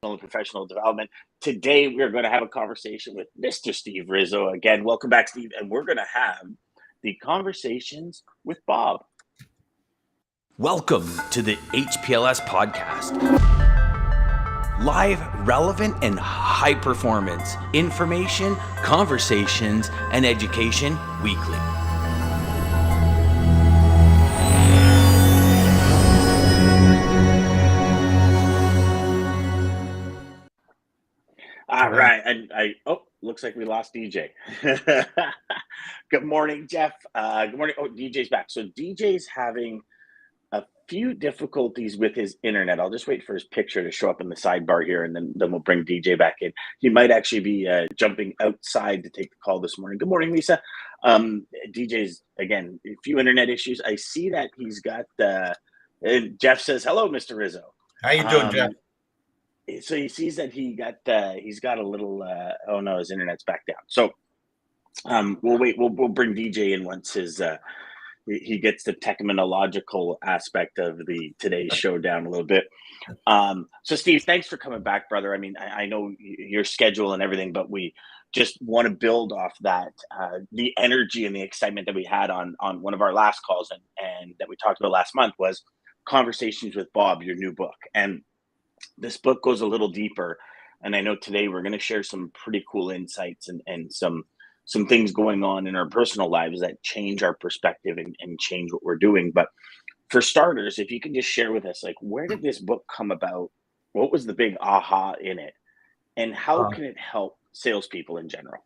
and professional development. Today, we're going to have a conversation with Mr. Steve Rizzo. Again, welcome back, Steve. And we're going to have the conversations with Bob. Welcome to the HPLS podcast. Live, relevant, and high performance information, conversations, and education weekly. All right. And looks like we lost DJ. Good morning, Jeff. Good morning. Oh, DJ's back. So DJ's having a few difficulties with his internet. I'll just wait for his picture to show up in the sidebar here, and then we'll bring DJ back in. He might actually be jumping outside to take the call this morning. Good morning, Lisa. DJ's, again, a few internet issues. I see that he's got Jeff says, hello, Mr. Rizzo. How you doing, Jeff? So he sees that he's got a little oh no, his internet's back down. So we'll wait. We'll bring DJ in once he gets the technological aspect of today's show down a little bit. So Steve, thanks for coming back, brother. I mean, I know your schedule and everything, but we just want to build off that the energy and the excitement that we had on one of our last calls and that we talked about last month was Conversations with Bob, your new book. And this book goes a little deeper, and I know today we're going to share some pretty cool insights and some things going on in our personal lives that change our perspective and change what we're doing. But for starters, if you can just share with us, like, where did this book come about? What was the big aha in it? And how can it help salespeople in general?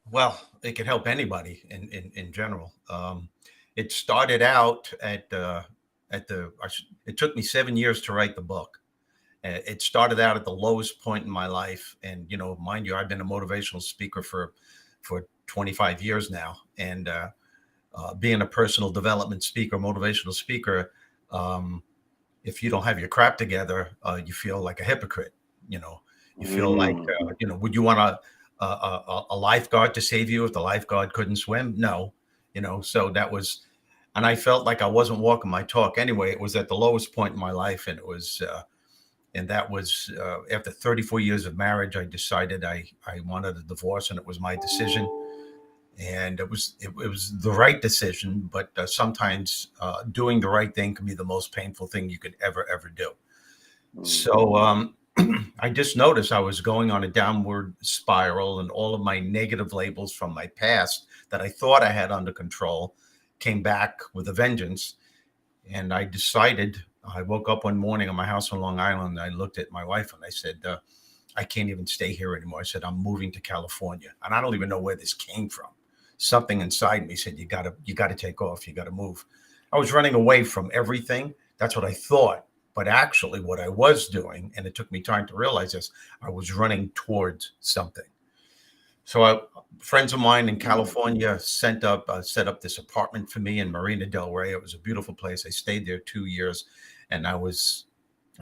Well, it can help anybody in general. It started out it took me 7 years to write the book. It started out at the lowest point in my life. And, mind you, I've been a motivational speaker for 25 years now. And being a personal development speaker, motivational speaker, if you don't have your crap together, you feel like a hypocrite. You feel like, would you want a lifeguard to save you if the lifeguard couldn't swim? No, so that was, and I felt like I wasn't walking my talk anyway. It was at the lowest point in my life. And it was, and that was after 34 years of marriage, I decided I wanted a divorce, and it was my decision. And it was the right decision, but sometimes doing the right thing can be the most painful thing you could ever do. So I just noticed I was going on a downward spiral, and all of my negative labels from my past that I thought I had under control came back with a vengeance. And I decided, I woke up one morning on my house on Long Island. I looked at my wife and I said, I can't even stay here anymore. I said, I'm moving to California. And I don't even know where this came from. Something inside me said, you got to take off. You got to move. I was running away from everything. That's what I thought. But actually what I was doing, and it took me time to realize this, I was running towards something. So friends of mine in California set up this apartment for me in Marina Del Rey. It was a beautiful place. I stayed there 2 years, and I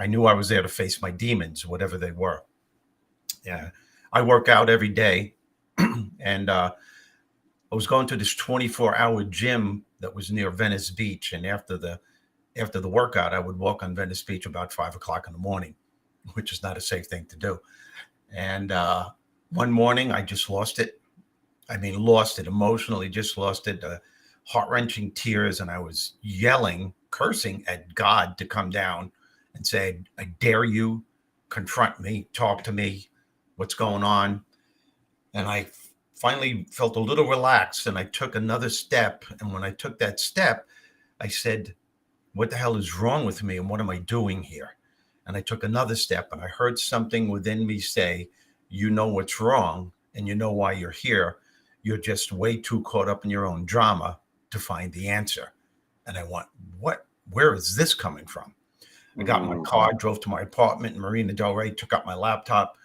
knew I was there to face my demons, whatever they were. Yeah, I work out every day, and I was going to this 24-hour gym that was near Venice Beach. And after the workout, I would walk on Venice Beach about 5 o'clock in the morning, which is not a safe thing to do. And one morning, I just lost it. I mean, lost it emotionally, just lost it, heart-wrenching tears. And I was yelling, cursing at God to come down and say, I dare you, confront me, talk to me, what's going on? And I finally felt a little relaxed, and I took another step. And when I took that step, I said, what the hell is wrong with me? And what am I doing here? And I took another step, and I heard something within me say, you know what's wrong, and you know why you're here. You're just way too caught up in your own drama to find the answer. And I went, where is this coming from? I got in my car, drove to my apartment in Marina Del Rey, took out my laptop,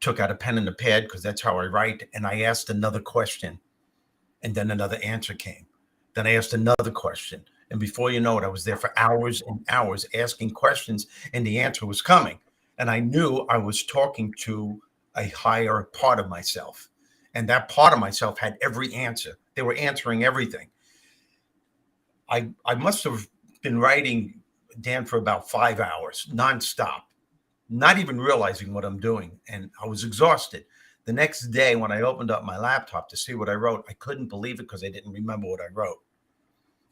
took out a pen and a pad, because that's how I write. And I asked another question, and then another answer came. Then I asked another question. And before you know it, I was there for hours and hours asking questions, and the answer was coming. And I knew I was talking to a higher part of myself. And that part of myself had every answer. They were answering everything. I must have been writing, Dan, for about 5 hours nonstop. not even realizing what I'm doing. And I was exhausted. The next day, when I opened up my laptop to see what I wrote, I couldn't believe it because I didn't remember what I wrote.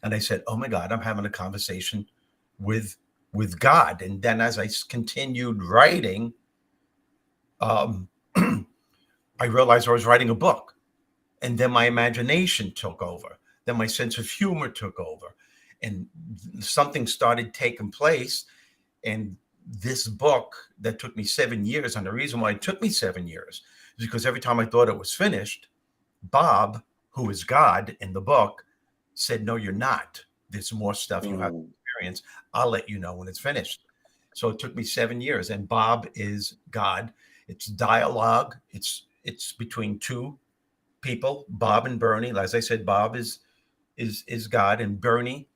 And I said, oh my God, I'm having a conversation with God. And then as I continued writing, I realized I was writing a book. And then my imagination took over. Then my sense of humor took over. And something started taking place. And this book that took me 7 years, and the reason why it took me 7 years is because every time I thought it was finished, Bob, who is God in the book, said, no, you're not. There's more stuff you have to experience. I'll let you know when it's finished. So it took me 7 years. And Bob is God. It's dialogue. It's between two people, Bob and Bernie. As I said, Bob is God, and Bernie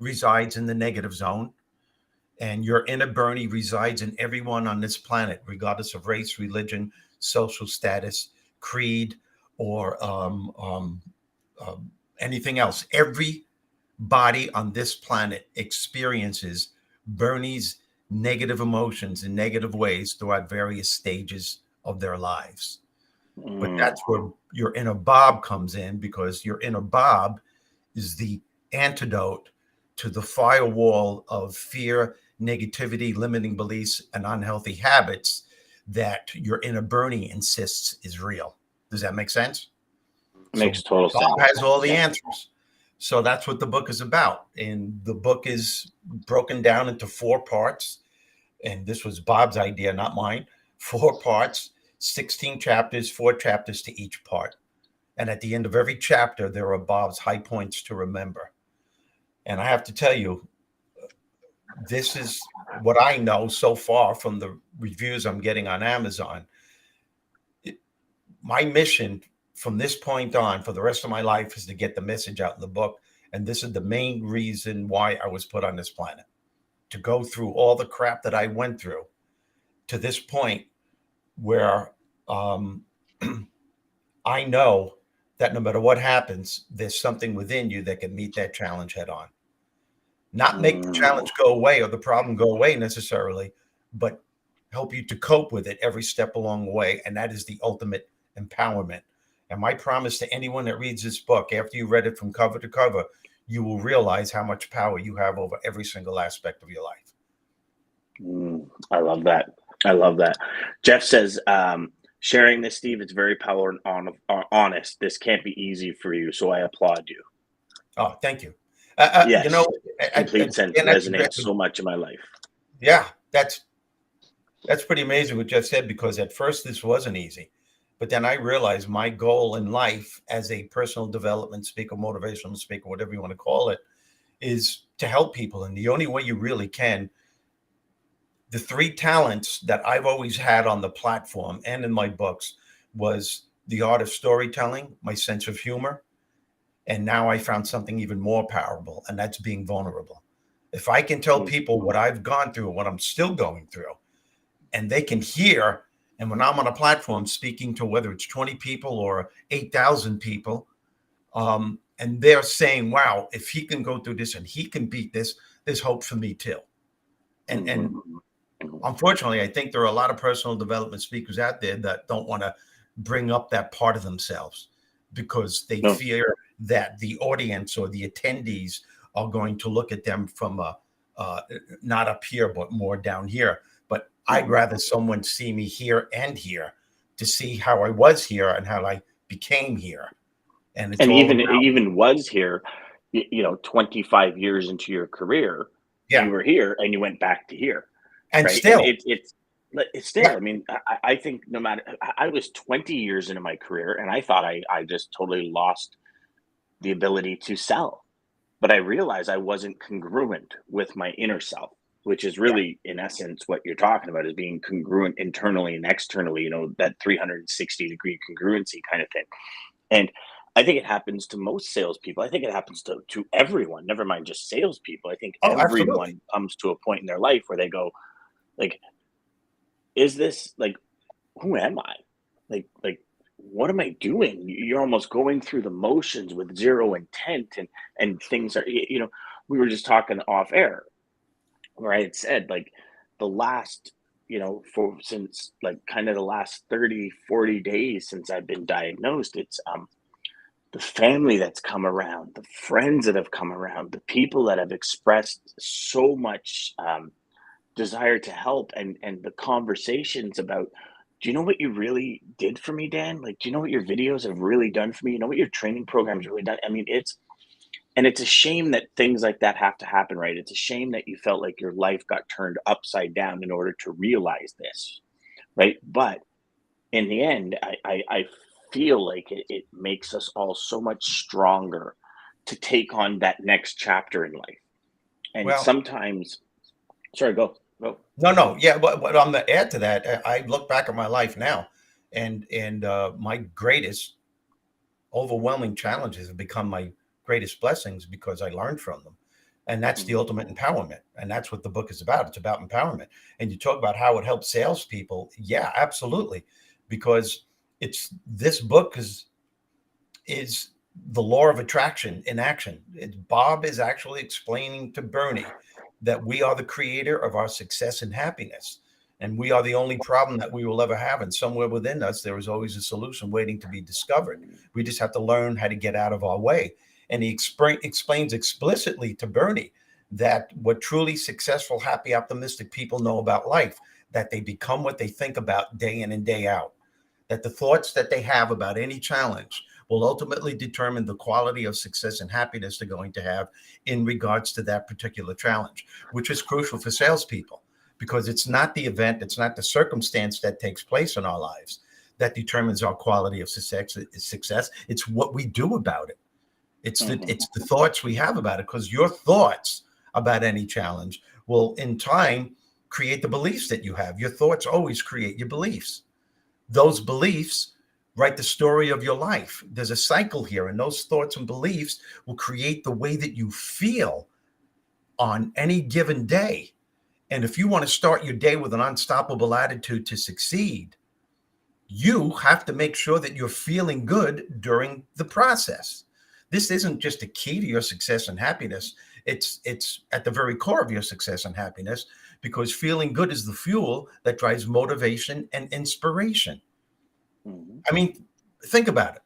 resides in the negative zone. And your inner Bernie resides in everyone on this planet, regardless of race, religion, social status, creed, or anything else. Everybody on this planet experiences Bernie's negative emotions in negative ways throughout various stages of their lives. But that's where your inner Bob comes in, because your inner Bob is the antidote to the firewall of fear, negativity, limiting beliefs, and unhealthy habits that your inner Bernie insists is real. Does that make sense? Makes So total Bob sense. has all the answers. So that's what the book is about. And the book is broken down into 4 parts. And this was Bob's idea, not mine. 4 parts, 16 chapters, 4 chapters to each part. And at the end of every chapter, there are Bob's high points to remember. And I have to tell you, this is what I know so far from the reviews I'm getting on Amazon. My mission from this point on for the rest of my life is to get the message out in the book. And this is the main reason why I was put on this planet, to go through all the crap that I went through to this point where I know that no matter what happens, there's something within you that can meet that challenge head on. Not make the challenge go away or the problem go away necessarily, but help you to cope with it every step along the way. And that is the ultimate empowerment. And my promise to anyone that reads this book, after you read it from cover to cover, you will realize how much power you have over every single aspect of your life. I love that. I love that. Jeff says, sharing this, Steve, it's very power and honest. This can't be easy for you, so I applaud you. Oh, thank you. Yes, you know, complete sense resonates so much in my life. Yeah, that's pretty amazing what Jeff said, because at first this wasn't easy. But then I realized my goal in life as a personal development speaker, motivational speaker, whatever you want to call it, is to help people. And the only way you really can, the 3 talents that I've always had on the platform and in my books was the art of storytelling, my sense of humor. And now I found something even more powerful, and that's being vulnerable. If I can tell people what I've gone through, what I'm still going through, and they can hear, and when I'm on a platform speaking to whether it's 20 people or 8,000 people, and they're saying, wow, if he can go through this and he can beat this, there's hope for me too. And unfortunately, I think there are a lot of personal development speakers out there that don't want to bring up that part of themselves because they fear that the audience or the attendees are going to look at them from not up here, but more down here. But I'd rather someone see me here and here to see how I was here and how I became here. And it's even was here, 25 years into your career, you were here and you went back to here. And right? still, and it's still, I mean, I think no matter, I was 20 years into my career and I thought I just totally lost the ability to sell. But I realized I wasn't congruent with my inner self, which is really, in essence, what you're talking about is being congruent internally and externally, that 360-degree congruency kind of thing. And I think it happens to most salespeople. I think it happens to everyone, never mind just salespeople. I think everyone comes to a point in their life where they go, like, is this, like, who am I? Like, what am I doing? You're almost going through the motions with zero intent, and things are, we were just talking off air where I had said, like, the last since like kind of the last 30, 40 days since I've been diagnosed, it's the family that's come around, the friends that have come around, the people that have expressed so much desire to help, and the conversations about, do you know what you really did for me, Dan? Like, do you know what your videos have really done for me? You know what your training programs really done? I mean, it's a shame that things like that have to happen, right? It's a shame that you felt like your life got turned upside down in order to realize this, right? But in the end, I feel like it makes us all so much stronger to take on that next chapter in life. And Well, sometimes, sorry, go. no, yeah, but I'm gonna add to that. I look back at my life now, and my greatest overwhelming challenges have become my greatest blessings because I learned from them. And that's the Mhm. ultimate empowerment. And that's what the book is about. It's about empowerment. And you talk about how it helps salespeople. Yeah, absolutely. Because it's this book is the law of attraction in action. Bob is actually explaining to Bernie that we are the creator of our success and happiness. And we are the only problem that we will ever have. And somewhere within us, there is always a solution waiting to be discovered. We just have to learn how to get out of our way. And he explains explicitly to Bernie that what truly successful, happy, optimistic people know about life, that they become what they think about day in and day out, that the thoughts that they have about any challenge will ultimately determine the quality of success and happiness they're going to have in regards to that particular challenge, which is crucial for salespeople because it's not the event, it's not the circumstance that takes place in our lives that determines our quality of success. It's what we do about it. It's the thoughts we have about it, because your thoughts about any challenge will in time create the beliefs that you have. Your thoughts always create your beliefs. Those beliefs write the story of your life. There's a cycle here, and those thoughts and beliefs will create the way that you feel on any given day. And if you want to start your day with an unstoppable attitude to succeed, you have to make sure that you're feeling good during the process. This isn't just a key to your success and happiness. It's at the very core of your success and happiness, because feeling good is the fuel that drives motivation and inspiration. Mhm. I mean, think about it,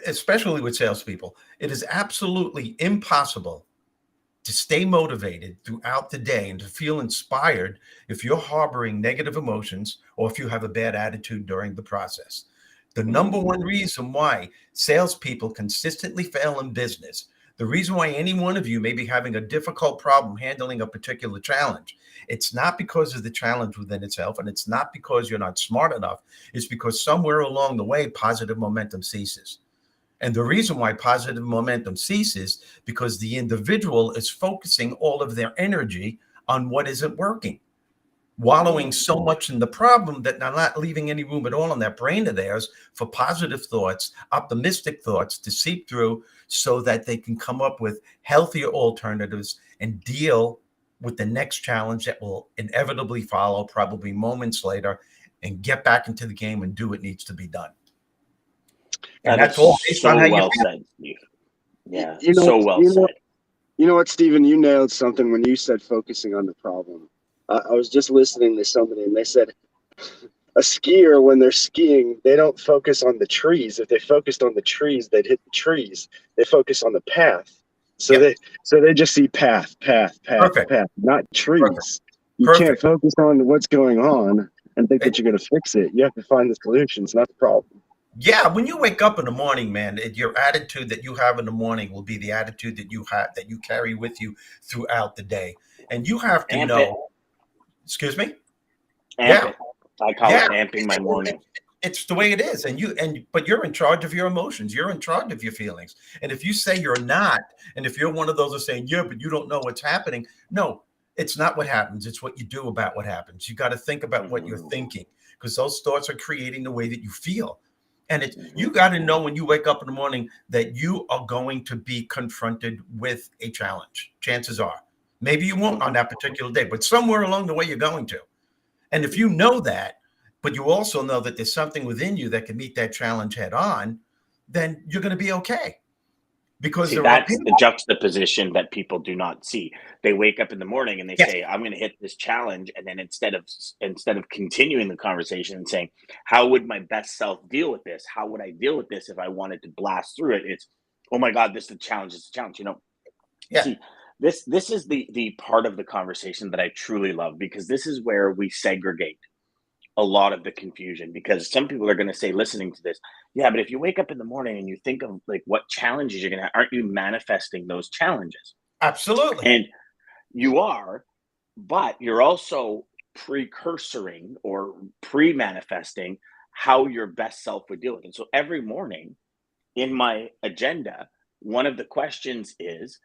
especially with salespeople. It is absolutely impossible to stay motivated throughout the day and to feel inspired if you're harboring negative emotions or if you have a bad attitude during the process. The number one reason why salespeople consistently fail in business, the reason why any one of you may be having a difficult problem handling a particular challenge, it's not because of the challenge within itself, and it's not because you're not smart enough. It's because somewhere along the way, positive momentum ceases. And the reason why positive momentum ceases, because the individual is focusing all of their energy on what isn't working, wallowing so much in the problem that they're not leaving any room at all in that brain of theirs for positive thoughts, optimistic thoughts to seep through so that they can come up with healthier alternatives and deal with the next challenge that will inevitably follow, probably moments later, and get back into the game and do what needs to be done. And That is that's all based on so how you well feel. said, Steve. Yeah, You know, so well you know, said. you know what, Stephen, you nailed something when you said focusing on the problem. I was just listening to somebody and they said a skier, when they're skiing, they don't focus on the trees. If they focused on the trees, they'd hit the trees. They focus on the path. So Yep. they just see path, Perfect. not Perfect. trees. You can't Perfect. focus on what's going on and think that It, you're going to fix it. You have to find the solutions, not the problem. yeah, when you wake up in the morning, man, your attitude that you have in the morning will be the attitude that you have, that you carry with you throughout the day. And you have to Amp it, know, excuse me? amp Yeah. it. I call Yeah. it amping my morning. It's the way it is. But you're in charge of your emotions. You're in charge of your feelings. And if you say you're not, and if you're one of those that are saying, yeah, but you don't know what's happening. No, it's not what happens. It's what you do about what happens. You got to think about what you're thinking, because those thoughts are creating the way that you feel. And you got to know when you wake up in the morning that you are going to be confronted with a challenge. Chances are. Maybe you won't on that particular day, but somewhere along the way, you're going to. And if you know that, but you also know that there's something within you that can meet that challenge head on, then you're going to be okay. because See, there are that's the people. juxtaposition that people do not see. They wake up in the morning and they Yes, say, "I'm going to hit this challenge," and then instead of continuing the conversation and saying, "How would my best self deal with this? How would I deal with this if I wanted to blast through it?" It's, "Oh my God, this is a challenge. It's a challenge." yeah, See, this is the part of the conversation that I truly love, because this is where we segregate a lot of the confusion, because some people are going to say, listening to this, yeah, but if you wake up in the morning and you think of like what challenges you're going to have, aren't you manifesting those challenges? absolutely. And you are, but you're also precursoring or pre-manifesting how your best self would deal with it. So every morning in my agenda, one of the questions is,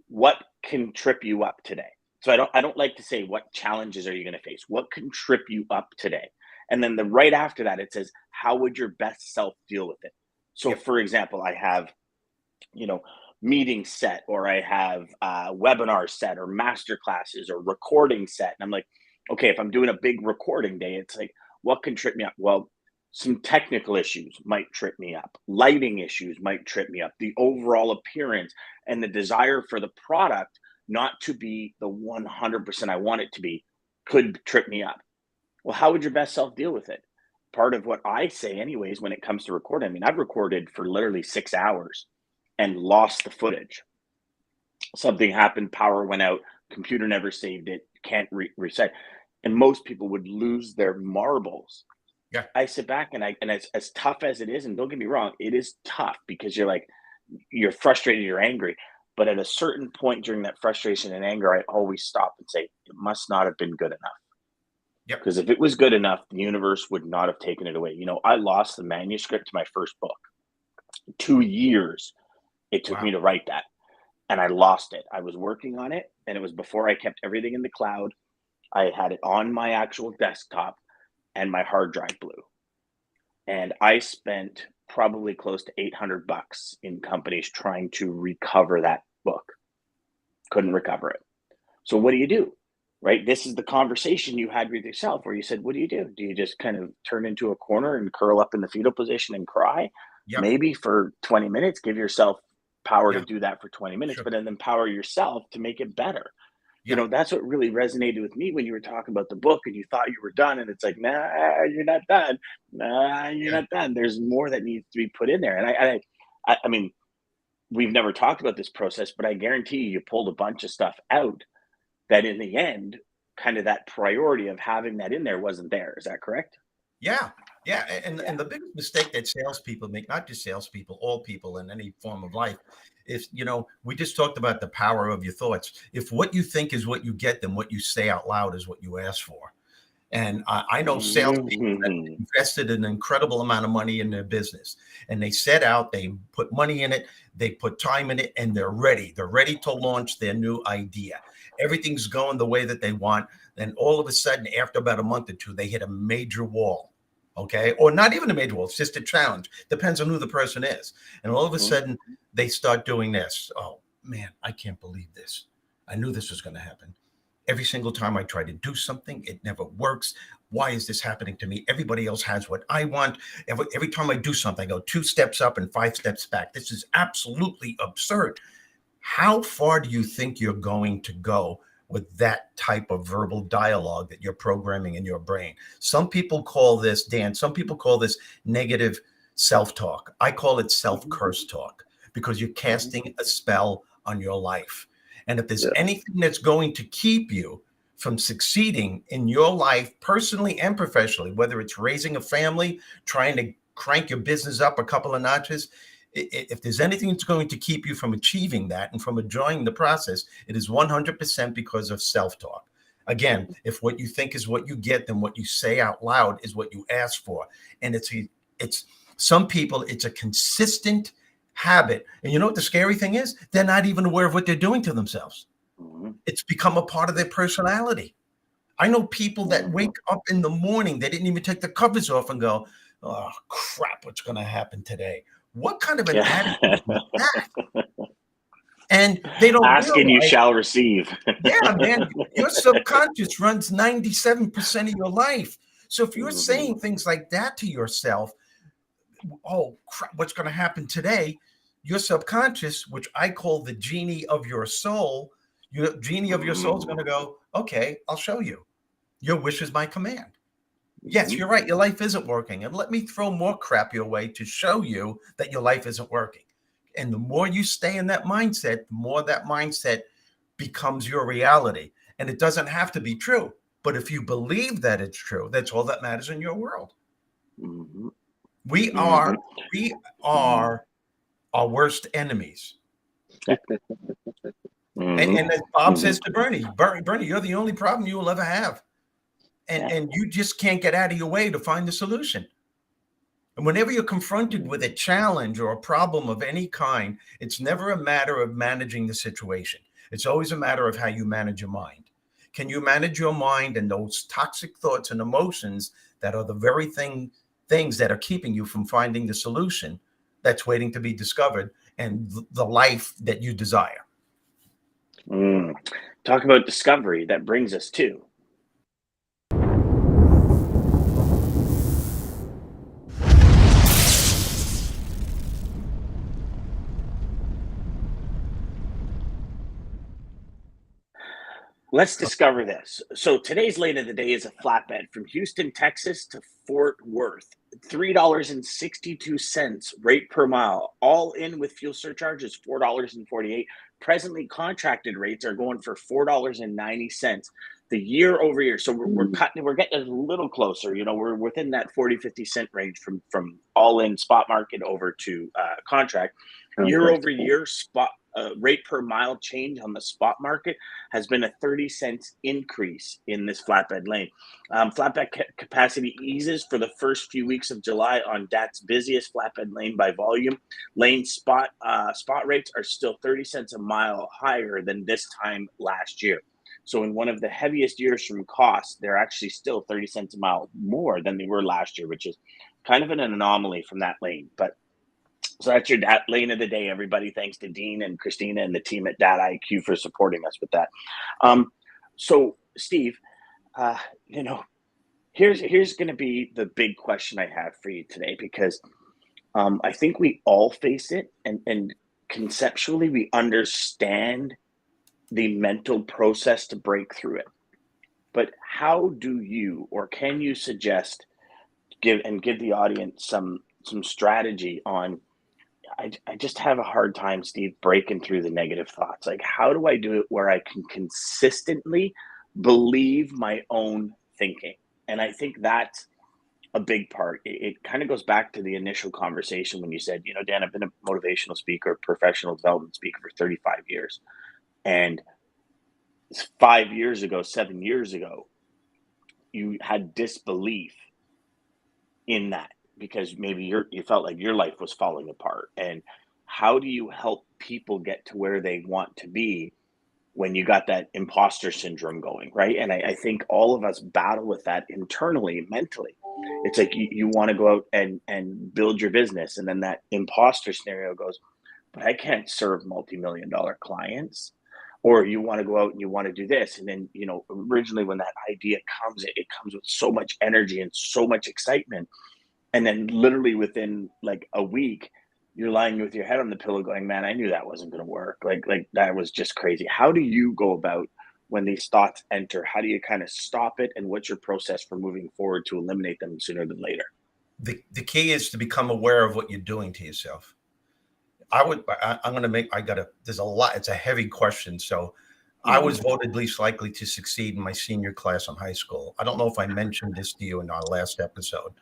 what can trip you up today? So I don't like to say, what challenges are you going to face? What can trip you up today? And then the right after that, it says, how would your best self deal with it? So Yep. for example, I have, you know, meeting set, or I have webinar set, or master classes, or recording set. And I'm like, okay, if I'm doing a big recording day, it's like, what can trip me up? Well, some technical issues might trip me up. Lighting issues might trip me up. The overall appearance and the desire for the product not to be the 100% I want it to be could trip me up. Well, how would your best self deal with it? Part of what I say, anyways, when it comes to recording, I mean, I've recorded for literally 6 hours and lost the footage. Something happened, power went out, computer never saved it, can't reset. And most people would lose their marbles. Yeah. I sit back and as tough as it is, and don't get me wrong, it is tough, because you're like, you're frustrated, you're angry. But at a certain point during that frustration and anger, I always stop and say, it must not have been good enough. Yep. Because if it was good enough, the universe would not have taken it away. I lost the manuscript to my first book. 2 years it took Wow. me to write that. And I lost it. I was working on it, and it was before I kept everything in the cloud. I had it on my actual desktop, and my hard drive blew. And I spent probably close to $800 in companies trying to recover that book. Couldn't recover it. So what do? Right? This is the conversation you had with yourself, where you said, what do? Do you just kind of turn into a corner and curl up in the fetal position and cry? Yep. Maybe for 20 minutes, give yourself power to Yeah. do that for 20 minutes, Sure. but then empower yourself to make it better. Yeah. That's what really resonated with me when you were talking about the book and you thought you were done. And it's like, nah, you're not done. Nah, you're Yeah. not done. There's more that needs to be put in there. And I mean, we've never talked about this process, but I guarantee you pulled a bunch of stuff out that in the end, kind of that priority of having that in there wasn't there. Is that correct? Yeah. Yeah. And Yeah. the biggest mistake that salespeople make, not just salespeople, all people in any form of life, is, we just talked about the power of your thoughts. If what you think is what you get, then what you say out loud is what you ask for. And I know salespeople that Mm-hmm. invested an incredible amount of money in their business, and they set out, they put money in it, they put time in it, and they're ready. They're ready to launch their new idea. Everything's going the way that they want. Then all of a sudden, after about a month or two, they hit a major wall. Okay. Or not even a major wall. It's just a challenge. Depends on who the person is. And all of a sudden they start doing this. Oh man, I can't believe this. I knew this was going to happen. Every single time I try to do something, it never works. Why is this happening to me? Everybody else has what I want. Every time I do something, I go 2 steps up and 5 steps back. This is absolutely absurd. How far do you think you're going to go with that type of verbal dialogue that you're programming in your brain? Some people call this, Dan, some people call this negative self-talk. I call it self-curse talk, because you're casting a spell on your life. And if there's anything that's going to keep you from succeeding in your life, personally and professionally, whether it's raising a family, trying to crank your business up a couple of notches, if there's anything that's going to keep you from achieving that and from enjoying the process, it is 100% because of self-talk. Again, if what you think is what you get, then what you say out loud is what you ask for. And it's some people, it's a consistent habit. And you know what the scary thing is? They're not even aware of what they're doing to themselves. It's become a part of their personality. I know people that wake up in the morning, they didn't even take the covers off and go, oh crap, what's going to happen today? What kind of an attitude is that? And they don't Ask and you realize, shall receive. yeah, man, your subconscious runs 97% of your life. So if you're saying things like that to yourself, oh crap, what's going to happen today? your subconscious, which I call the genie of your soul, your genie of your soul is going to go, okay, I'll show you. Your wish is my command. Yes, you're right. Your life isn't working. And let me throw more crap your way to show you that your life isn't working. And the more you stay in that mindset, the more that mindset becomes your reality. And it doesn't have to be true. But if you believe that it's true, that's all that matters in your world. Mm-hmm. We are our worst enemies. And as Bob says to Bernie, you're the only problem you will ever have. And you just can't get out of your way to find the solution. And whenever you're confronted with a challenge or a problem of any kind, it's never a matter of managing the situation. It's always a matter of how you manage your mind. Can you manage your mind and those toxic thoughts and emotions that are the very things that are keeping you from finding the solution that's waiting to be discovered and the life that you desire? Talk about discovery. That brings us to let's discover this. So today's lane of the day is a flatbed from Houston, Texas to Fort Worth. $3.62 rate per mile, all in with fuel surcharges, $4.48. Presently, contracted rates are going for $4.90. The year over year. So we're getting a little closer. You know, we're within that 40-50 cent range from all in spot market over to contract. Year over year, spot rate per mile change on the spot market has been a 30 cents increase in this flatbed lane. Flatbed capacity eases for the first few weeks of July on DAT's busiest flatbed lane by volume. Lane spot rates are still 30 cents a mile higher than this time last year. So in one of the heaviest years from cost, they're actually still 30 cents a mile more than they were last year, which is kind of an anomaly from that lane. But so that's your DAT lane of the day, everybody. Thanks to Dean and Christina and the team at DAT IQ for supporting us with that. So, Steve, you know, here's going to be the big question I have for you today, because I think we all face it, and conceptually we understand the mental process to break through it. But how do you, or can you suggest, give the audience some strategy on? I just have a hard time, Steve, breaking through the negative thoughts. Like, how do I do it where I can consistently believe my own thinking? And I think that's a big part. It kind of goes back to the initial conversation when you said, you know, Dan, I've been a motivational speaker, professional development speaker for 35 years. And 7 years ago, you had disbelief in that, because maybe you felt like your life was falling apart. And how do you help people get to where they want to be when you got that imposter syndrome going, right? And I think all of us battle with that internally, mentally. It's like you want to go out and build your business, and then that imposter scenario goes, but I can't serve multi-million-dollar clients. Or you want to go out and you want to do this. And then, you know, originally when that idea comes, it comes with so much energy and so much excitement. And then literally within like a week, you're lying with your head on the pillow going, man, I knew that wasn't going to work. Like that was just crazy. How do you go about when these thoughts enter? How do you kind of stop it? And what's your process for moving forward to eliminate them sooner than later? The key is to become aware of what you're doing to yourself. There's a lot. It's a heavy question. So I was voted least likely to succeed in my senior class in high school. I don't know if I mentioned this to you in our last episode.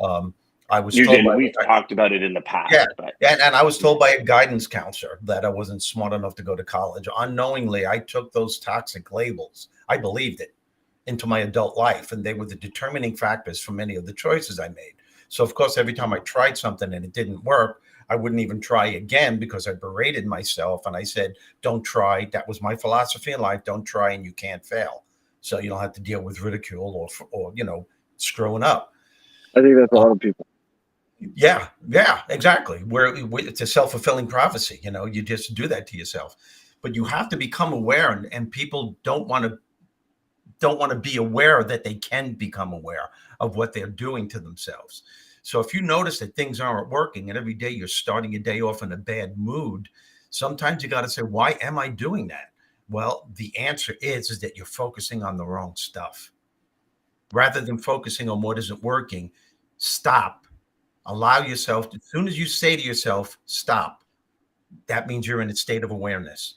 We've talked about it in the past. Yeah, but. And I was told by a guidance counselor that I wasn't smart enough to go to college. Unknowingly, I took those toxic labels, I believed it, into my adult life. And they were the determining factors for many of the choices I made. So, of course, every time I tried something and it didn't work, I wouldn't even try again, because I berated myself and I said, don't try. That was my philosophy in life. Don't try and you can't fail. So you don't have to deal with ridicule or you know, screwing up. I think that's a lot of people. Yeah, exactly. It's a self-fulfilling prophecy. You know, you just do that to yourself. But you have to become aware, and people don't want to be aware that they can become aware of what they're doing to themselves. So if you notice that things aren't working and every day you're starting your day off in a bad mood, sometimes you got to say, why am I doing that? Well, the answer is that you're focusing on the wrong stuff. Rather than focusing on what isn't working, stop. Allow yourself, as soon as you say to yourself, stop, that means you're in a state of awareness.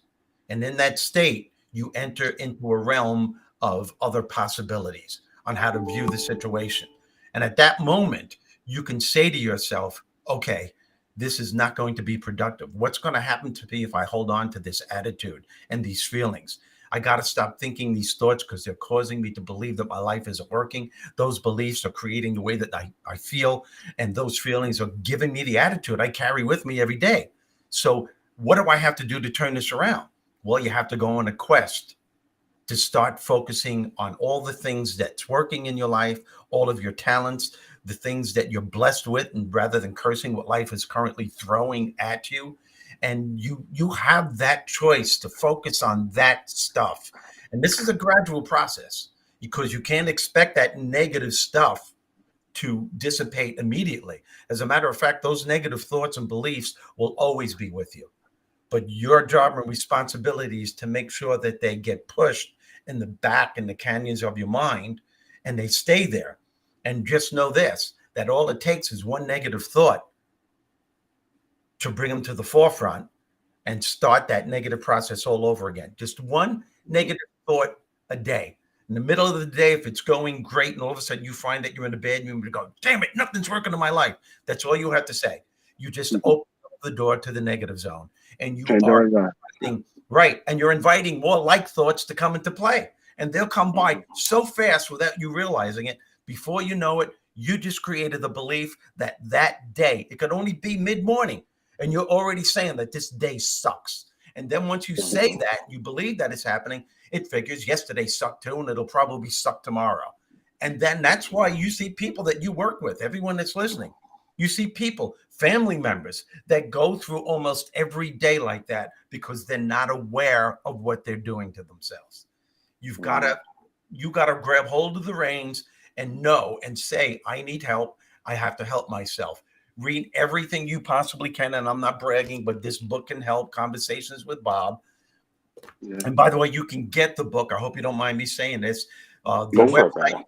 And in that state, you enter into a realm of other possibilities on how to view the situation. And at that moment, you can say to yourself, okay, this is not going to be productive. What's going to happen to me if I hold on to this attitude and these feelings? I got to stop thinking these thoughts because they're causing me to believe that my life isn't working. Those beliefs are creating the way that I feel. And those feelings are giving me the attitude I carry with me every day. So what do I have to do to turn this around? Well, you have to go on a quest to start focusing on all the things that's working in your life, all of your talents, the things that you're blessed with, and rather than cursing what life is currently throwing at you. And you have that choice to focus on that stuff. And this is a gradual process because you can't expect that negative stuff to dissipate immediately. As a matter of fact, those negative thoughts and beliefs will always be with you. But your job and responsibility is to make sure that they get pushed in the back in the canyons of your mind and they stay there. And just know this, that all it takes is one negative thought to bring them to the forefront and start that negative process all over again. Just one negative thought a day. In the middle of the day, if it's going great and all of a sudden you find that you're in a bad mood, you go, damn it, nothing's working in my life. That's all you have to say. You just open up the door to the negative zone. And you are inviting, right. And you're inviting more like thoughts to come into play. And they'll come by so fast without you realizing it. Before you know it, you just created the belief that that day, it could only be mid-morning. And you're already saying that this day sucks. And then once you say that, you believe that it's happening, it figures yesterday sucked too, and it'll probably suck tomorrow. And then that's why you see people that you work with, everyone that's listening, you see people, family members that go through almost every day like that because they're not aware of what they're doing to themselves. You got to grab hold of the reins and know and say, I need help. I have to help myself. Read everything you possibly can. And I'm not bragging, but this book can help, Conversations with Bob. Yeah. And by the way, you can get the book. I hope you don't mind me saying this. The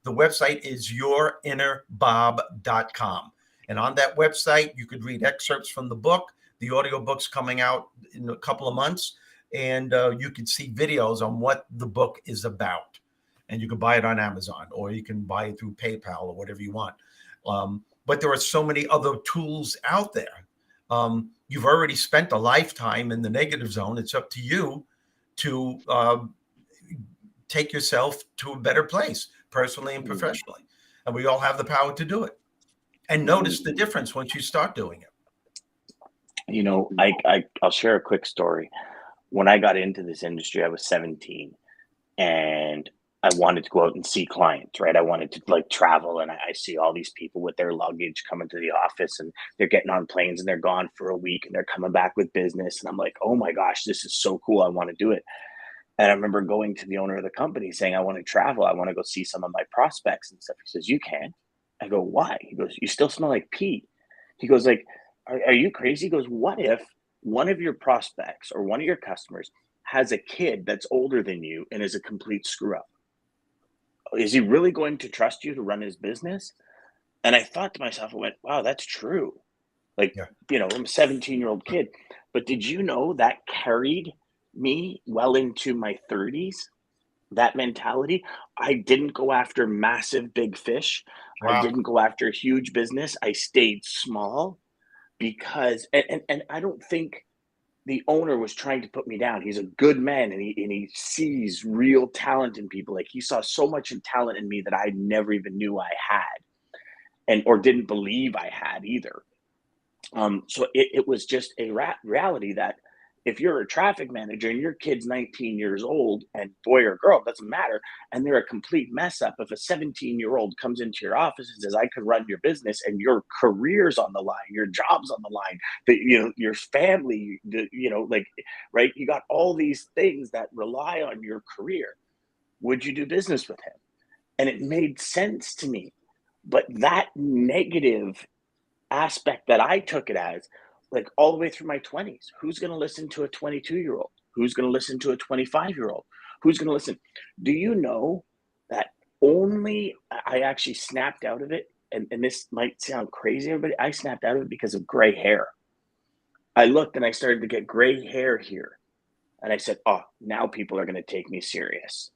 website is yourinnerbob.com. And on that website, you could read excerpts from the book. The audiobook's coming out in a couple of months. And you can see videos on what the book is about. And you can buy it on Amazon, or you can buy it through PayPal or whatever you want. But there are so many other tools out there. You've already spent a lifetime in the negative zone. It's up to you to take yourself to a better place, personally and professionally. And we all have the power to do it. And notice the difference once you start doing it. You know, I'll share a quick story. When I got into this industry, I was 17, and I wanted to go out and see clients, right? I wanted to like travel, and I see all these people with their luggage coming to the office, and they're getting on planes and they're gone for a week and they're coming back with business. And I'm like, oh my gosh, this is so cool. I want to do it. And I remember going to the owner of the company saying, I want to travel. I want to go see some of my prospects and stuff. He says, you can't. I go, why? He goes, you still smell like pee. He goes, like, are you crazy? He goes, what if one of your prospects or one of your customers has a kid that's older than you and is a complete screw up? Is he really going to trust you to run his business? And I thought to myself, I went, wow, that's true. Like, you know, I'm a 17-year-old kid. But did you know that carried me well into my 30s? That mentality. I didn't go after massive big fish. Wow. I didn't go after huge business. I stayed small because, and I don't think the owner was trying to put me down. He's a good man, and he sees real talent in people. Like, he saw so much talent in me that I never even knew I had, or didn't believe I had either. So it was just a reality that if you're a traffic manager and your kid's 19 years old, and boy or girl, it doesn't matter, and they're a complete mess up, if a 17-year-old comes into your office and says, I could run your business, and your career's on the line, your job's on the line, your family, like, right? You got all these things that rely on your career. Would you do business with him? And it made sense to me. But that negative aspect that I took it as, like all the way through my 20s, who's going to listen to a 22-year-old? Who's going to listen to a 25-year-old? Who's going to listen? Do you know that only I actually snapped out of it? And this might sound crazy, everybody. I snapped out of it because of gray hair. I looked and I started to get gray hair here. And I said, oh, now people are going to take me serious.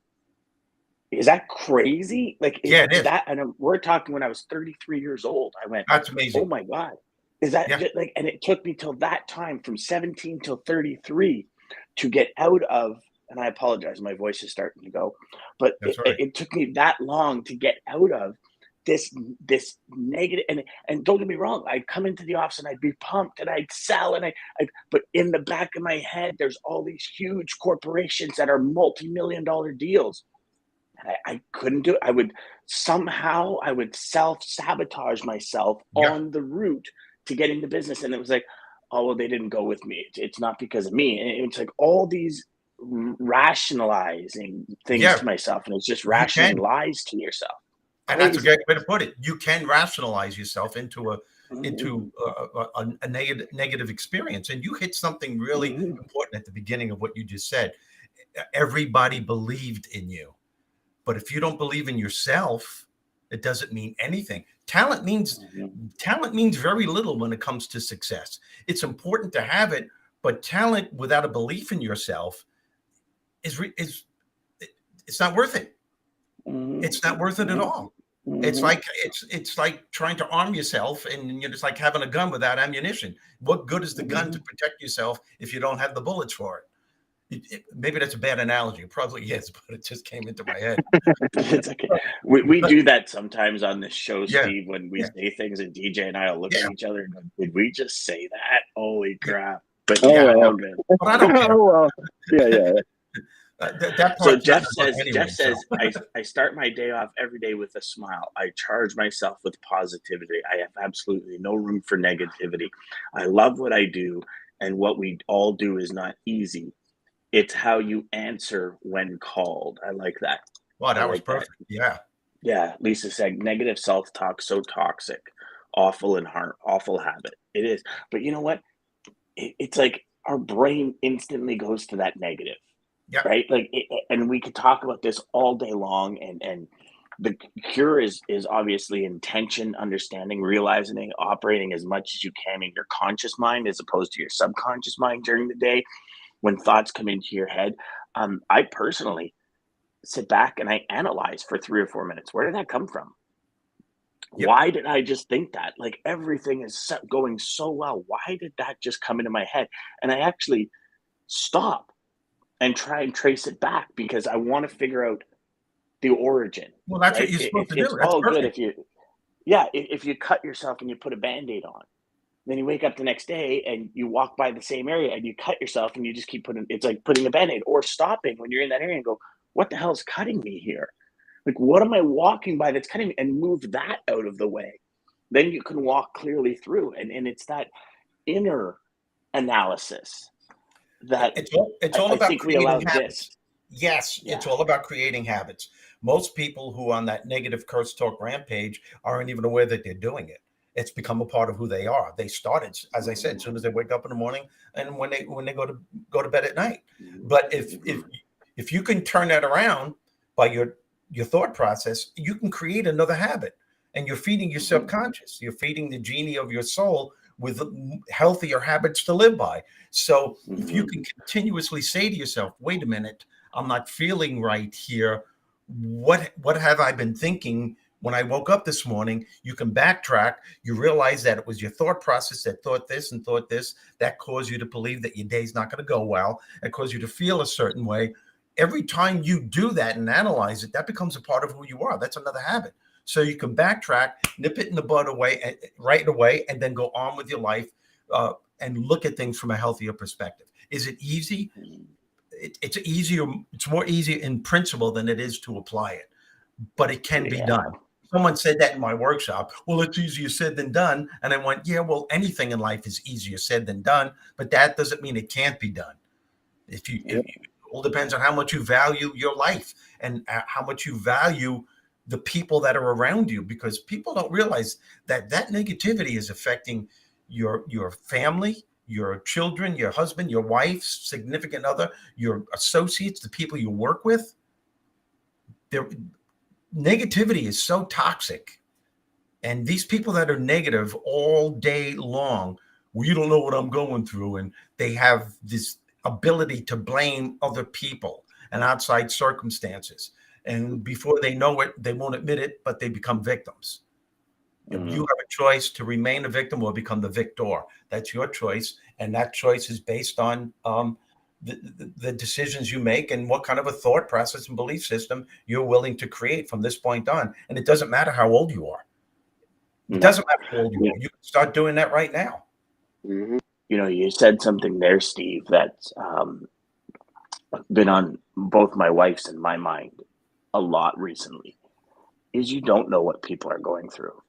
Is that crazy? Like, Yeah, it is. that, and we're talking when I was 33 years old. I went, That's amazing. oh my God. Is that just like, and it took me till that time from 17 till 33 to get out of, and I apologize, my voice is starting to go, but it took me that long to get out of this negative, and don't get me wrong, I'd come into the office and I'd be pumped and I'd sell and but in the back of my head, there's all these huge corporations that are multi-million-dollar deals. And I couldn't do it. I would self-sabotage myself on the route to getting the business. And it was like, oh, well, they didn't go with me. It's not because of me. And it's like all these rationalizing things to myself. And it's just rationing lies to yourself. And that's a great way to put it. You can rationalize yourself into a negative experience. And you hit something really important at the beginning of what you just said. Everybody believed in you. But if you don't believe in yourself, it doesn't mean anything. Talent means very little when it comes to success. It's important to have it, but talent without a belief in yourself is it's not worth it. It's not worth it at all. It's like trying to arm yourself, and you're just like having a gun without ammunition. What good is the gun to protect yourself if you don't have the bullets for it? Maybe that's a bad analogy. It probably is, but it just came into my head. It's okay. We do that sometimes on this show, Steve, when we say things, and DJ and I will look at each other and go, did we just say that? Holy crap. But all good. But I don't care. Well, yeah. So Jeff says, I start my day off every day with a smile. I charge myself with positivity. I have absolutely no room for negativity. I love what I do, and what we all do is not easy. It's how you answer when called. I like that. Wow, that was perfect. That. Yeah. Lisa said, negative self-talk, so toxic, awful habit. It is. But you know what? It's like our brain instantly goes to that negative. Yeah. Right. Like, and we could talk about this all day long. And the cure is obviously intention, understanding, realizing, operating as much as you can in your conscious mind as opposed to your subconscious mind during the day. When thoughts come into your head, I personally sit back and I analyze for 3 or 4 minutes. Where did that come from? Yep. Why did I just think that? Like, everything is going so well. Why did that just come into my head? And I actually stop and try and trace it back because I want to figure out the origin. Well, that's what you're supposed to do. It's all good if you cut yourself and you put a Band-Aid on. Then you wake up the next day and you walk by the same area and you cut yourself and you just keep it's like putting a Band-Aid, or stopping when you're in that area and go, what the hell is cutting me here? Like, what am I walking by that's cutting me? And move that out of the way. Then you can walk clearly through. And it's that inner analysis that it's all about creating habits. Yes, it's all about creating habits. Most people who are on that negative curse talk rampage aren't even aware that they're doing it. It's become a part of who they are. They started, as I said, as soon as they wake up in the morning and when they go to bed at night. But if you can turn that around by your thought process, you can create another habit, and you're feeding your subconscious. You're feeding the genie of your soul with healthier habits to live by. So if you can continuously say to yourself, wait a minute, I'm not feeling right here. What have I been thinking when I woke up this morning? You can backtrack. You realize that it was your thought process that thought this and thought this that caused you to believe that your day's not going to go well and caused you to feel a certain way. Every time you do that and analyze it, that becomes a part of who you are. That's another habit. So you can backtrack, nip it in the bud right away, and then go on with your life and look at things from a healthier perspective. Is it easy? It's more easy in principle than it is to apply it, but it can be done. Someone said that in my workshop. Well, it's easier said than done. And I went, yeah, well, anything in life is easier said than done, but that doesn't mean it can't be done. It all depends on how much you value your life and how much you value the people that are around you, because people don't realize that negativity is affecting your family, your children, your husband, your wife, significant other, your associates, the people you work with. Their negativity is so toxic. And these people that are negative all day long, well, you don't know what I'm going through. And they have this ability to blame other people and outside circumstances. And before they know it, they won't admit it, but they become victims. Mm-hmm. You have a choice to remain a victim or become the victor. That's your choice. And that choice is based on the decisions you make and what kind of a thought process and belief system you're willing to create from this point on. And it doesn't matter how old you are. It doesn't matter how old you are. You can start doing that right now. Mm-hmm. You know, you said something there, Steve, that's been on both my wife's and my mind a lot recently, is you don't know what people are going through,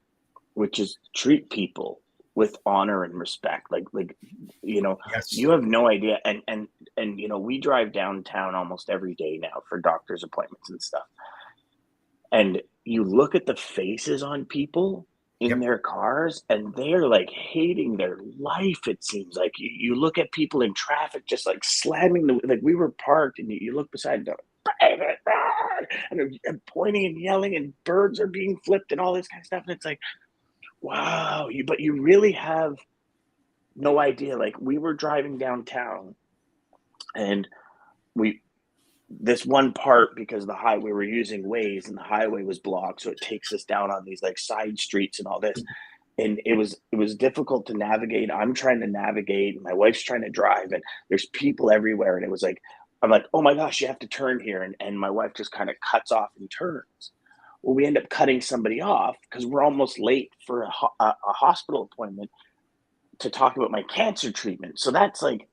which is treat people with honor and respect. Like, you know, yes. You have no idea. And, you know, we drive downtown almost every day now for doctor's appointments and stuff. And you look at the faces on people in their cars, and they're like hating their life. It seems like you look at people in traffic, just like slamming like we were parked, and you look beside them, and they're pointing and yelling, and birds are being flipped and all this kind of stuff. And it's like, wow, but you really have no idea. Like, we were driving downtown, and this one part, because the highway, we were using Waze, and the highway was blocked, so it takes us down on these like side streets and all this, and it was difficult to navigate. I'm trying to navigate, my wife's trying to drive, and there's people everywhere, and it was like, I'm like, oh my gosh, you have to turn here, and my wife just kind of cuts off and turns. Well, we end up cutting somebody off because we're almost late for a hospital appointment to talk about my cancer treatment. So that's like,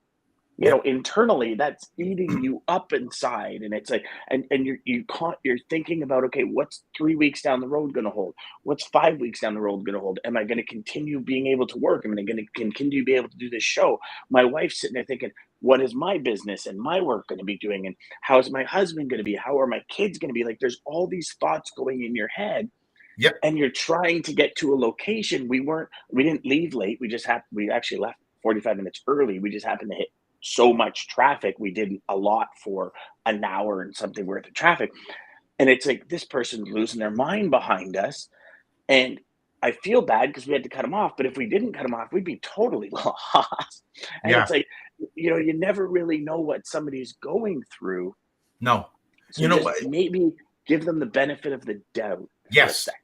you know, internally, that's eating you up inside. And it's like, and you're thinking about, okay, what's 3 weeks down the road going to hold? What's 5 weeks down the road going to hold? Am I going to continue being able to work? Am I going to continue to be able to do this show? My wife's sitting there thinking, what is my business and my work going to be doing? And how is my husband going to be? How are my kids going to be? Like, there's all these thoughts going in your head. Yep. And you're trying to get to a location. We didn't leave late. We actually left 45 minutes early. We just happened to hit so much traffic. We did a lot for an hour and something worth of traffic. And it's like, this person's losing their mind behind us. And I feel bad because we had to cut them off. But if we didn't cut them off, we'd be totally lost. And it's like, you know, you never really know what somebody's going through. No. So you know what? Maybe give them the benefit of the doubt. Yes. For a second.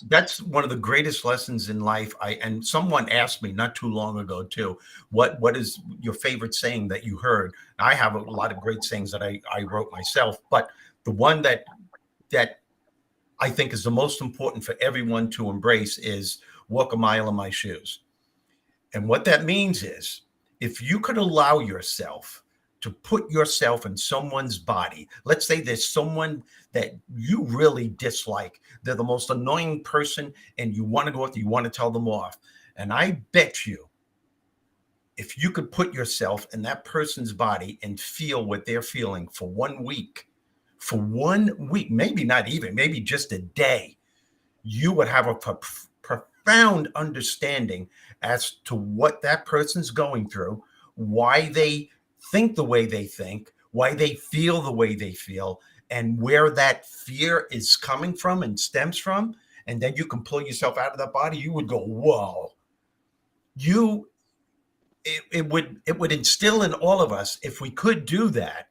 That's one of the greatest lessons in life. And someone asked me not too long ago too, what is your favorite saying that you heard? I have a lot of great sayings that I wrote myself, but the one that I think is the most important for everyone to embrace is walk a mile in my shoes. And what that means is, if you could allow yourself to put yourself in someone's body. Let's say there's someone that you really dislike. They're the most annoying person, and you want to go after, you want to tell them off. And I bet you, if you could put yourself in that person's body and feel what they're feeling for 1 week, maybe not even, maybe just a day, you would have a profound understanding as to what that person's going through, why they think the way they think, why they feel the way they feel, and where that fear is coming from and stems from. And then you can pull yourself out of that body. You would go, whoa. It would instill in all of us, if we could do that,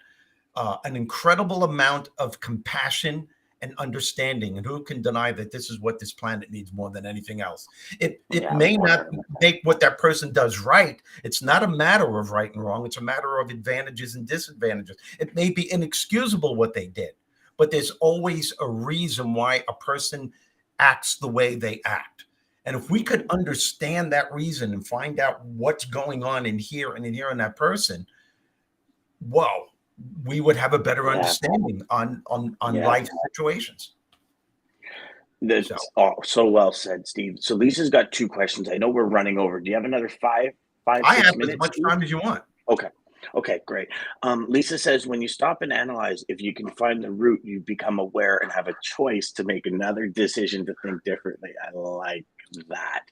an incredible amount of compassion and understanding. And who can deny that this is what this planet needs more than anything else? It may not make what that person does right. It's not a matter of right and wrong. It's a matter of advantages and disadvantages. It may be inexcusable what they did, but there's always a reason why a person acts the way they act. And if we could understand that reason and find out what's going on in here and in here in that person, whoa, we would have a better understanding on life situations. That's so well said, Steve. So Lisa's got 2 questions. I know we're running over. Do you have another 5, 6 minutes? I have as much time as you want. Okay. Okay, great. Lisa says, when you stop and analyze, if you can find the root, you become aware and have a choice to make another decision to think differently. I like that.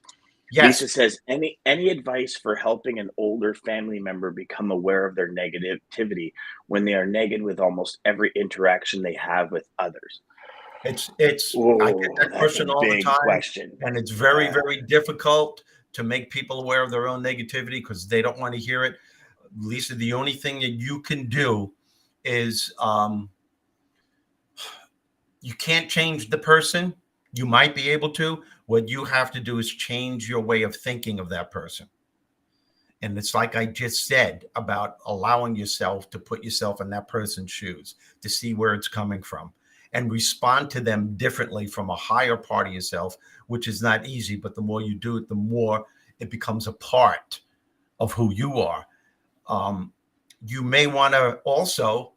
Yes, Lisa says, any advice for helping an older family member become aware of their negativity when they are negative with almost every interaction they have with others? it's I get Oh, that that's a question all the big time, question. and it's very, Yeah. very difficult to make people aware of their own negativity because they don't want to hear it. Lisa, the only thing that you can do is you can't change the person. You might be able to. What you have to do is change your way of thinking of that person. And it's like I just said about allowing yourself to put yourself in that person's shoes, to see where it's coming from and respond to them differently from a higher part of yourself, which is not easy. But the more you do it, the more it becomes a part of who you are. You may want to also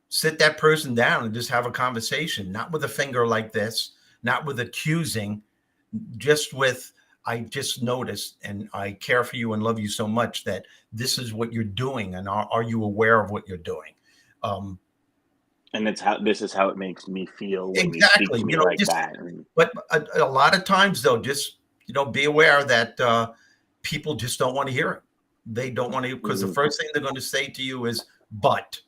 sit that person down and just have a conversation, not with a finger like this, not with accusing, just with, I just noticed and I care for you and love you so much that this is what you're doing. And are you aware of what you're doing? And this is how it makes me feel when you speak Exactly. to me like Just, that. but a lot of times though, just, be aware that people just don't want to hear it. They don't want to, because the Mhm, first thing they're going to say to you is, but.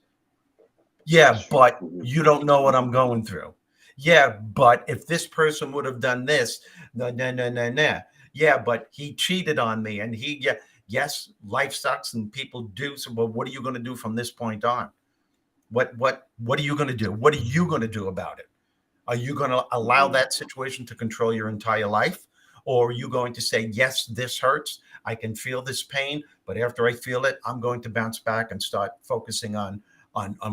Yeah, but mhm, you don't know what I'm going through. Yeah, but if this person would have done this, no, no, no, no, no. Yeah, but he cheated on me, and yeah, yes, life sucks and people do. So, but what are you going to do from this point on? What are you going to do? What are you going to do about it? Are you going to allow mhm. that situation to control your entire life? Or are you going to say, yes, this hurts. I can feel this pain, but after I feel it, I'm going to bounce back and start focusing on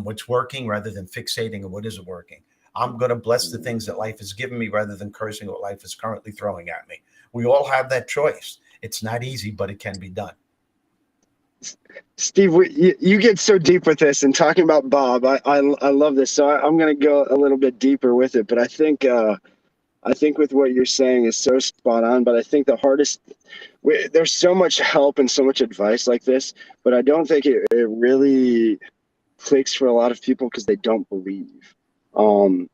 what's working rather than fixating on what isn't working. I'm going to bless the things that life has given me rather than cursing what life is currently throwing at me. We all have that choice. It's not easy, but it can be done. Steve, you get so deep with this and talking about Bob. I love this. So I'm going to go a little bit deeper with it, but I think with what you're saying is so spot on. But I think the hardest, there's so much help and so much advice like this, but I don't think it really clicks for a lot of people because they don't believe. Um,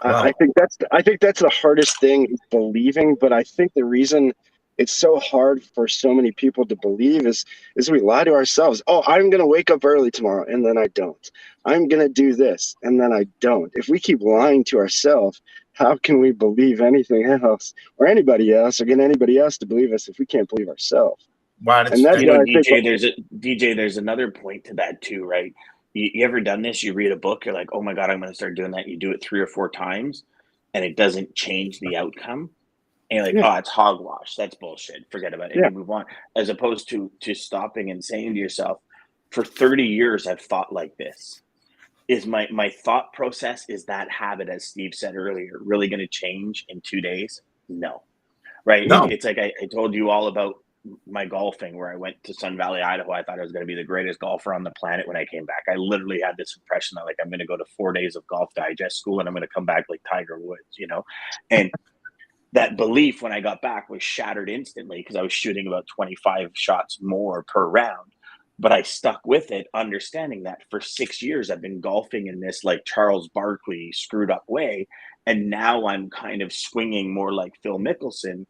I Well, think that's the hardest thing is believing. But I think the reason it's so hard for so many people to believe is we lie to ourselves. Oh, I'm gonna wake up early tomorrow, and then I don't. I'm gonna do this, and then I don't. If we keep lying to ourselves, how can we believe anything else or anybody else or get anybody else to believe us if we can't believe ourselves? wow, And that's why I think. There's another point to that too, right? You ever done this? You read a book, you're like, oh my God, I'm going to start doing that. You do it 3 or 4 times and it doesn't change the outcome. And you're like, Yeah, oh, it's hogwash. That's bullshit. Forget about it. And yeah. you move on. As opposed to stopping and saying to yourself, for 30 years, I've thought like this. Is my thought process, is that habit, as Steve said earlier, really going to change in 2 days? No. Right. no, It's like I told you all about my golfing where I went to Sun Valley, Idaho. I thought I was going to be the greatest golfer on the planet when I came back. I literally had this impression that like I'm going to go to 4 days of golf digest school and I'm going to come back like Tiger Woods. And that belief when I got back was shattered instantly because I was shooting about 25 shots more per round. But I stuck with it, understanding that for 6 years I've been golfing in this like Charles Barkley screwed up way. And now I'm kind of swinging more like Phil Mickelson.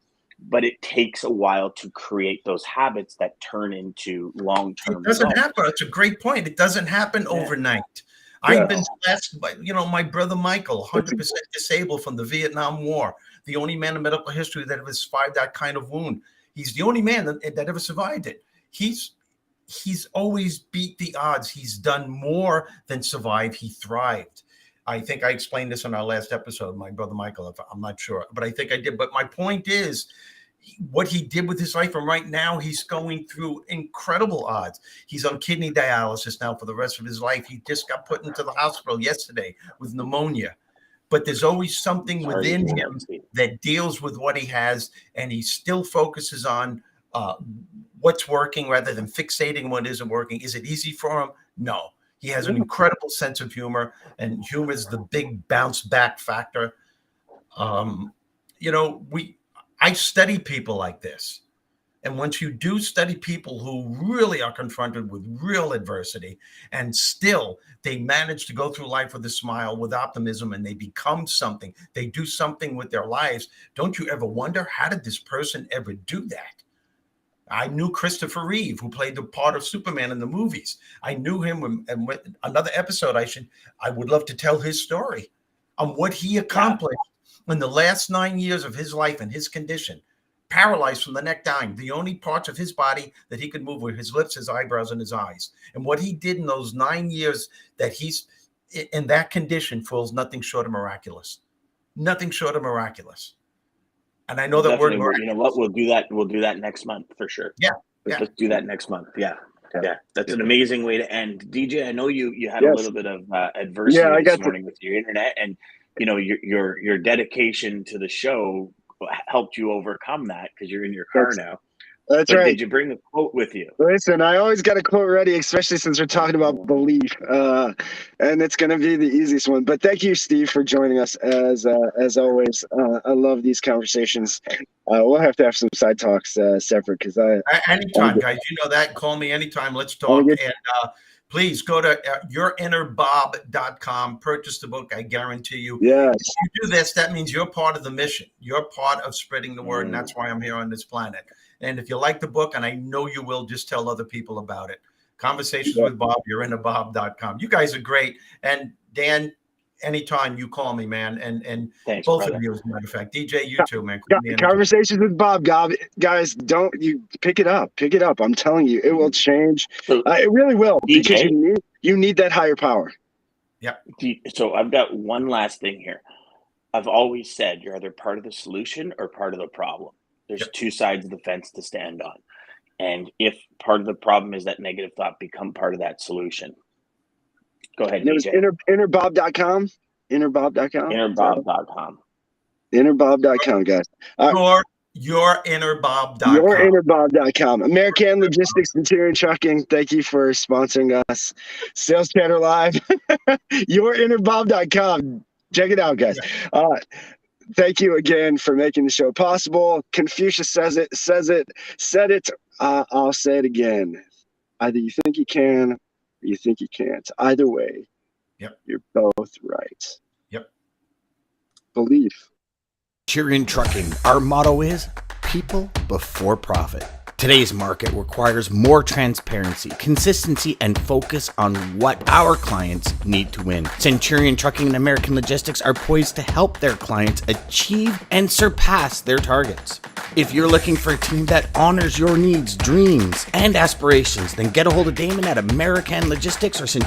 But it takes a while to create those habits that turn into long it term doesn't results. happen. It's a great point. It doesn't happen Yeah. overnight. I've been No. blessed by, my brother Michael, 100% disabled from the Vietnam War, the only man in medical history that ever survived that kind of wound. He's the only man that ever survived it. He's always beat the odds. He's done more than survive. He thrived. I think I explained this in our last episode, my brother Michael. I'm not sure, but I think I did. But my point is, what he did with his life, and right now he's going through incredible odds. He's on kidney dialysis now for the rest of his life. He just got put into the hospital yesterday with pneumonia. But there's always something Sorry to within hear that, him Steve. that deals with what he has, and he still focuses on uh, what's working rather than fixating what isn't working. Is it easy for him? No. He has an incredible sense of humor, and humor is the big bounce back factor. Um, I study people like this. And once you do study people who really are confronted with real adversity and still they manage to go through life with a smile, with optimism, and they become something, they do something with their lives, don't you ever wonder, how did this person ever do that? I knew Christopher Reeve, who played the part of Superman in the movies. I knew him, and another episode I would love to tell his story on what he accomplished in the last 9 years of his life and his condition. Paralyzed from the neck down. The only parts of his body that he could move were his lips, his eyebrows, and his eyes. And what he did in those 9 years that he's in that condition feels nothing short of miraculous. Nothing short of miraculous. And I know that word. You know what? We'll do that. We'll do that next month for sure. Yeah. Let's do that next month. Yeah. That's an amazing way to end. DJ, I know you had a little bit of adversity this morning with your internet, and you know your dedication to the show helped you overcome that because you're in your car now. That's right. Did you bring a quote with you? Listen, I always got a quote ready, especially since we're talking about belief, and it's going to be the easiest one. But thank you, Steve, for joining us as always. I love these conversations. We'll have to have some side talks separate because anytime, guys. You know that. Call me anytime. Let's talk. And please go to yourinnerbob.com. Purchase the book. I guarantee you. Yes. If you do this, that means you're part of the mission. You're part of spreading the word, and that's why I'm here on this planet. And if you like the book, and I know you will, just tell other people about it. Conversations with Bob, yourinnerbob.com. You guys are great. And Dan, anytime you call me, man. And thanks, both brother. of you, as a matter of fact. DJ, you too, man. Conversations with Bob, guys, don't you pick it up. Pick it up. I'm telling you, it will change. It really will. DJ, because you need that higher power. Yeah. So I've got one last thing here. I've always said you're either part of the solution or part of the problem. There's two sides of the fence to stand on. And if part of the problem is that negative thought, become part of that solution. Go ahead, DJ. It was innerbob.com. Innerbob.com. Innerbob.com. Innerbob.com, guys. Yourinnerbob.com. Yourinnerbob.com. American Logistics, Centurion Trucking. Thank you for sponsoring us. Sales Chatter Live. Yourinnerbob.com. Check it out, guys. Thank you again for making the show possible. Confucius said it. I'll say it again. Either you think you can or you think you can't. Either way, you're both right. Yep. Belief. Centurion Trucking, our motto is people before profit. Today's market requires more transparency, consistency, and focus on what our clients need to win. Centurion Trucking and American Logistics are poised to help their clients achieve and surpass their targets. If you're looking for a team that honors your needs, dreams, and aspirations, then get a hold of Daman at American Logistics or Centurion